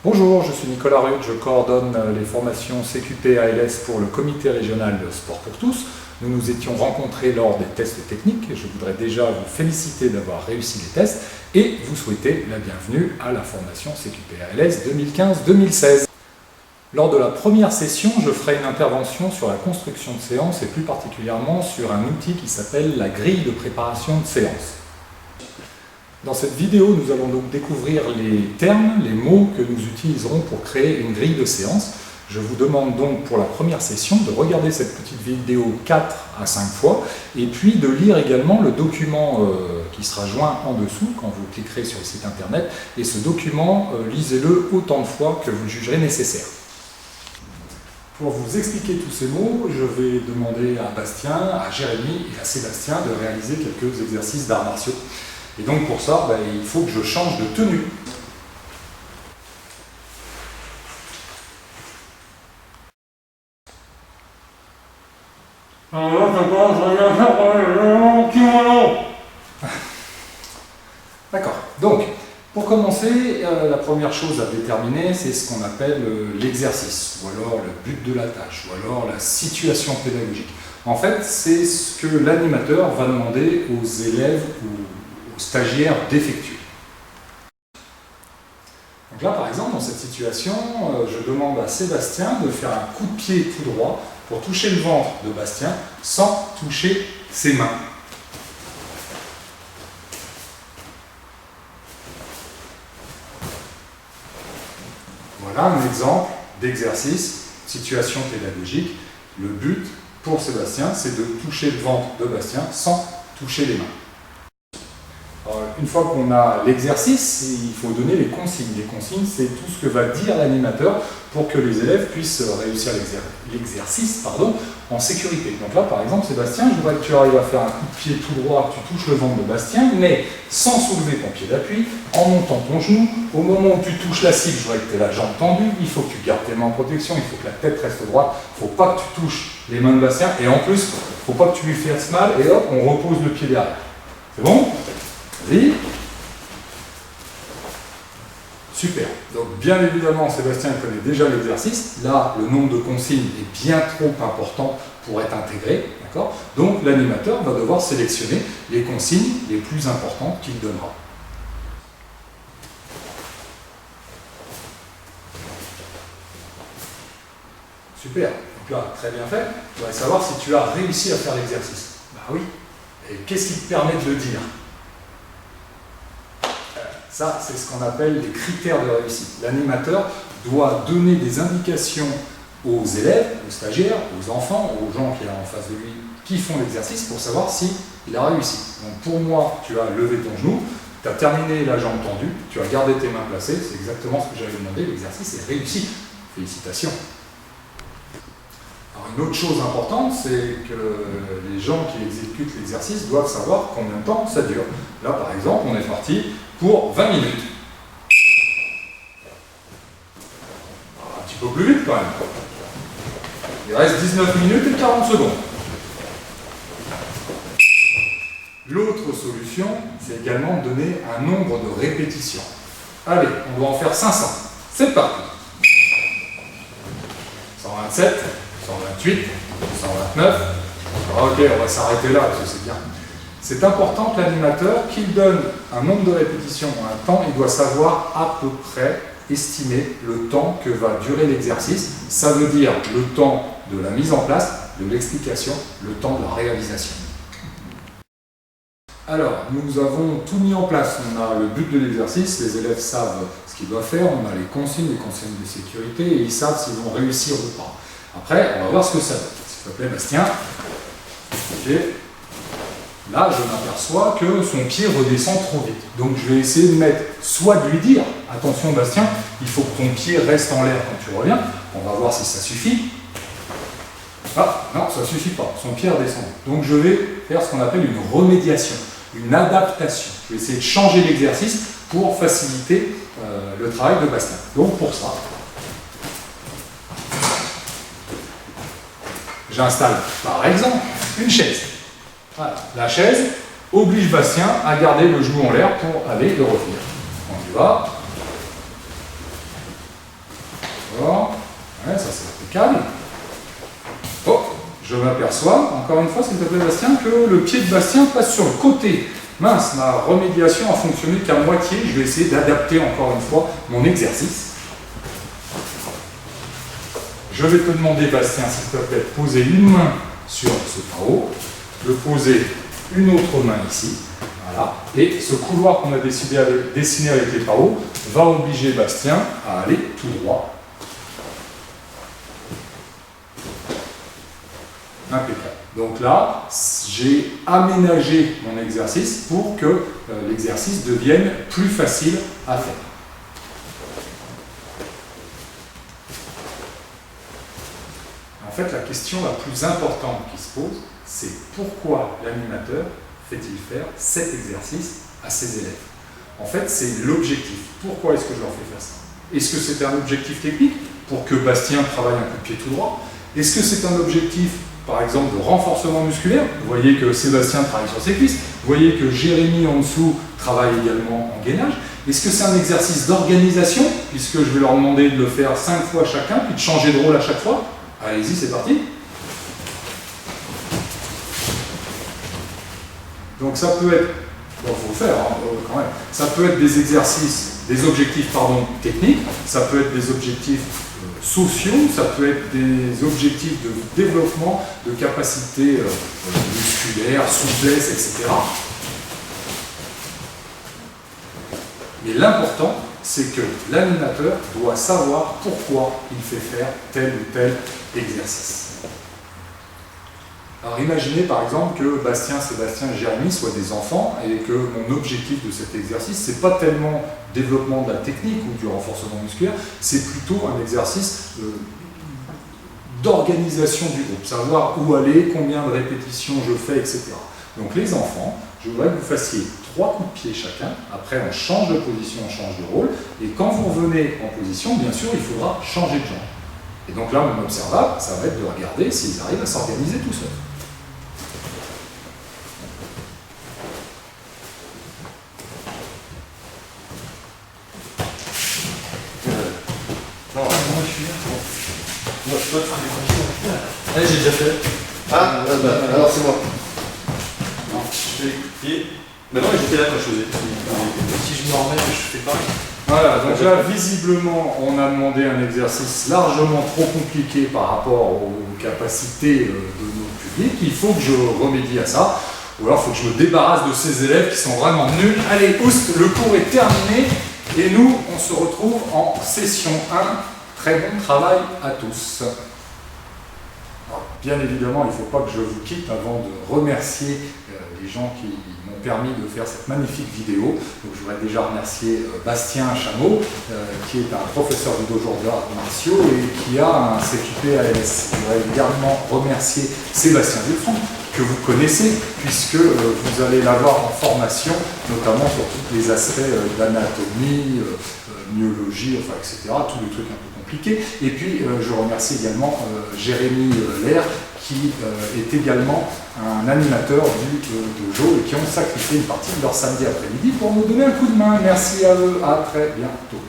Bonjour, je suis Nicolas Rude, je coordonne les formations CQP ALS pour le comité régional de Sport pour tous. Nous nous étions rencontrés lors des tests techniques et je voudrais déjà vous féliciter d'avoir réussi les tests et vous souhaiter la bienvenue à la formation CQP ALS 2015-2016. Lors de la première session, je ferai une intervention sur la construction de séance et plus particulièrement sur un outil qui s'appelle la grille de préparation de séance. Dans cette vidéo, nous allons donc découvrir les termes, les mots que nous utiliserons pour créer une grille de séance. Je vous demande donc pour la première session de regarder cette petite vidéo 4 à 5 fois et puis de lire également le document qui sera joint en dessous quand vous cliquerez sur le site internet. Et ce document, lisez-le autant de fois que vous le jugerez nécessaire. Pour vous expliquer tous ces mots, je vais demander à Bastien, à Jérémy et à Sébastien de réaliser quelques exercices d'arts martiaux. Et donc pour ça, il faut que je change de tenue. D'accord. Donc, pour commencer, la première chose à déterminer, c'est ce qu'on appelle l'exercice, ou alors le but de la tâche, ou alors la situation pédagogique. En fait, c'est ce que l'animateur va demander aux élèves ou aux stagiaires d'effectuer. Donc là, par exemple, dans cette situation, je demande à Sébastien de faire un coup de pied tout droit pour toucher le ventre de Bastien sans toucher ses mains. Voilà un exemple d'exercice, situation pédagogique. Le but pour Sébastien, c'est de toucher le ventre de Bastien sans toucher les mains. Alors, une fois qu'on a l'exercice, il faut donner les consignes. Les consignes, c'est tout ce que va dire l'animateur pour que les élèves puissent réussir l'exercice en sécurité. Donc là, par exemple, Sébastien, je voudrais que tu arrives à faire un coup de pied tout droit, que tu touches le ventre de Bastien, mais sans soulever ton pied d'appui, en montant ton genou. Au moment où tu touches la cible, je voudrais que tu aies la jambe tendue, il faut que tu gardes tes mains en protection, il faut que la tête reste droite, il ne faut pas que tu touches les mains de Bastien, et en plus, il ne faut pas que tu lui fasses mal, et hop, on repose le pied derrière. C'est bon ? Vas-y. Super. Donc bien évidemment, Sébastien connaît déjà l'exercice. Là, le nombre de consignes est bien trop important pour être intégré. D'accord ? Donc l'animateur va devoir sélectionner les consignes les plus importantes qu'il donnera. Super. Donc là, très bien fait. Tu voudrais savoir si tu as réussi à faire l'exercice. Bah oui. Et qu'est-ce qui te permet de le dire ? Ça, c'est ce qu'on appelle les critères de réussite. L'animateur doit donner des indications aux élèves, aux stagiaires, aux enfants, aux gens qu'il y a en face de lui qui font l'exercice pour savoir s'il a réussi. Donc pour moi, tu as levé ton genou, tu as terminé la jambe tendue, tu as gardé tes mains placées, c'est exactement ce que j'avais demandé, l'exercice est réussi. Félicitations. Alors une autre chose importante, c'est que les gens qui exécutent l'exercice doivent savoir combien de temps ça dure. Là, par exemple, on est parti pour 20 minutes. Un petit peu plus vite quand même. Il reste 19 minutes et 40 secondes. L'autre solution, c'est également de donner un nombre de répétitions. Allez, on doit en faire 500. C'est parti. 127, 128, 129. Ok, on va s'arrêter là parce que c'est bien. C'est important que l'animateur, qu'il donne un nombre de répétitions ou un temps, il doit savoir à peu près estimer le temps que va durer l'exercice. Ça veut dire le temps de la mise en place, de l'explication, le temps de la réalisation. Alors, nous avons tout mis en place. On a le but de l'exercice, les élèves savent ce qu'ils doivent faire, on a les consignes de sécurité et ils savent s'ils vont réussir ou pas. Après, on va voir ce que ça donne. S'il te plaît, Bastien. Okay. Là, je m'aperçois que son pied redescend trop vite. Donc, je vais essayer de mettre, soit de lui dire, attention Bastien, il faut que ton pied reste en l'air quand tu reviens. On va voir si ça suffit. Ah, non, ça ne suffit pas. Son pied redescend. Donc, je vais faire ce qu'on appelle une remédiation, une adaptation. Je vais essayer de changer l'exercice pour faciliter le travail de Bastien. Donc, pour ça, j'installe, par exemple, une chaise. Voilà. La chaise oblige Bastien à garder le genou en l'air pour aller et revenir. On y va. Ouais, ça c'est impeccable. Oh, je m'aperçois, encore une fois, s'il te plaît Bastien, que le pied de Bastien passe sur le côté. Mince, ma remédiation a fonctionné qu'à moitié. Je vais essayer d'adapter encore une fois mon exercice. Je vais te demander, Bastien, s'il te plaît, de poser une main sur ce pao, de poser une autre main ici. Voilà. Et ce couloir qu'on a dessiné avec les paos va obliger Bastien à aller tout droit. Impeccable. Donc là, j'ai aménagé mon exercice pour que l'exercice devienne plus facile à faire. En fait, la question la plus importante qui se pose, c'est pourquoi l'animateur fait-il faire cet exercice à ses élèves? En fait, c'est l'objectif. Pourquoi est-ce que je leur fais faire ça? Est-ce que c'est un objectif technique pour que Bastien travaille un coup de pied tout droit? Est-ce que c'est un objectif, par exemple, de renforcement musculaire? Vous voyez que Sébastien travaille sur ses cuisses. Vous voyez que Jérémy, en dessous, travaille également en gainage. Est-ce que c'est un exercice d'organisation, puisque je vais leur demander de le faire 5 fois chacun, puis de changer de rôle à chaque fois? Allez-y, c'est parti. Donc ça peut être, bon, faut le faire quand même, ça peut être des exercices, des objectifs techniques, ça peut être des objectifs sociaux, ça peut être des objectifs de développement, de capacité musculaire, souplesse, etc. Mais l'important, c'est que l'animateur doit savoir pourquoi il fait faire tel ou tel exercice. Alors imaginez par exemple que Bastien, Sébastien et Jérémy soient des enfants et que mon objectif de cet exercice, c'est pas tellement développement de la technique ou du renforcement musculaire, c'est plutôt un exercice d'organisation du groupe, savoir où aller, combien de répétitions je fais, etc. Donc les enfants, je voudrais que vous fassiez 3 coups de pied chacun, après on change de position, on change de rôle, et quand vous revenez en position, bien sûr, il faudra changer de jambe. Et donc là, mon observable, ça va être de regarder s'ils arrivent à s'organiser tout seuls. Moi, je fais des allez, j'ai déjà fait. Ah, alors c'est moi. Non, je fais les coups de pied. Mais non, j'étais là quand je faisais. Si je me remets, je fais pas. Voilà, donc là, visiblement, on a demandé un exercice largement trop compliqué par rapport aux capacités de notre public. Il faut que je remédie à ça. Ou alors, il faut que je me débarrasse de ces élèves qui sont vraiment nuls. Allez, oust, le cours est terminé. Et nous, on se retrouve en session 1. Très bon travail à tous. Alors, bien évidemment, il ne faut pas que je vous quitte avant de remercier les gens qui m'ont permis de faire cette magnifique vidéo. Donc, je voudrais déjà remercier Bastien Chameau, qui est un professeur de dojo d'arts martiaux et qui a un CQP ALS. Je voudrais également remercier Sébastien Dufranc, que vous connaissez, puisque vous allez l'avoir en formation, notamment sur tous les aspects d'anatomie, myologie, enfin, etc., tous les trucs un peu compliqués. Et puis, je remercie également Jérémy Lair, qui est également un animateur du dojo et qui ont sacrifié une partie de leur samedi après-midi pour nous donner un coup de main. Merci à eux, à très bientôt.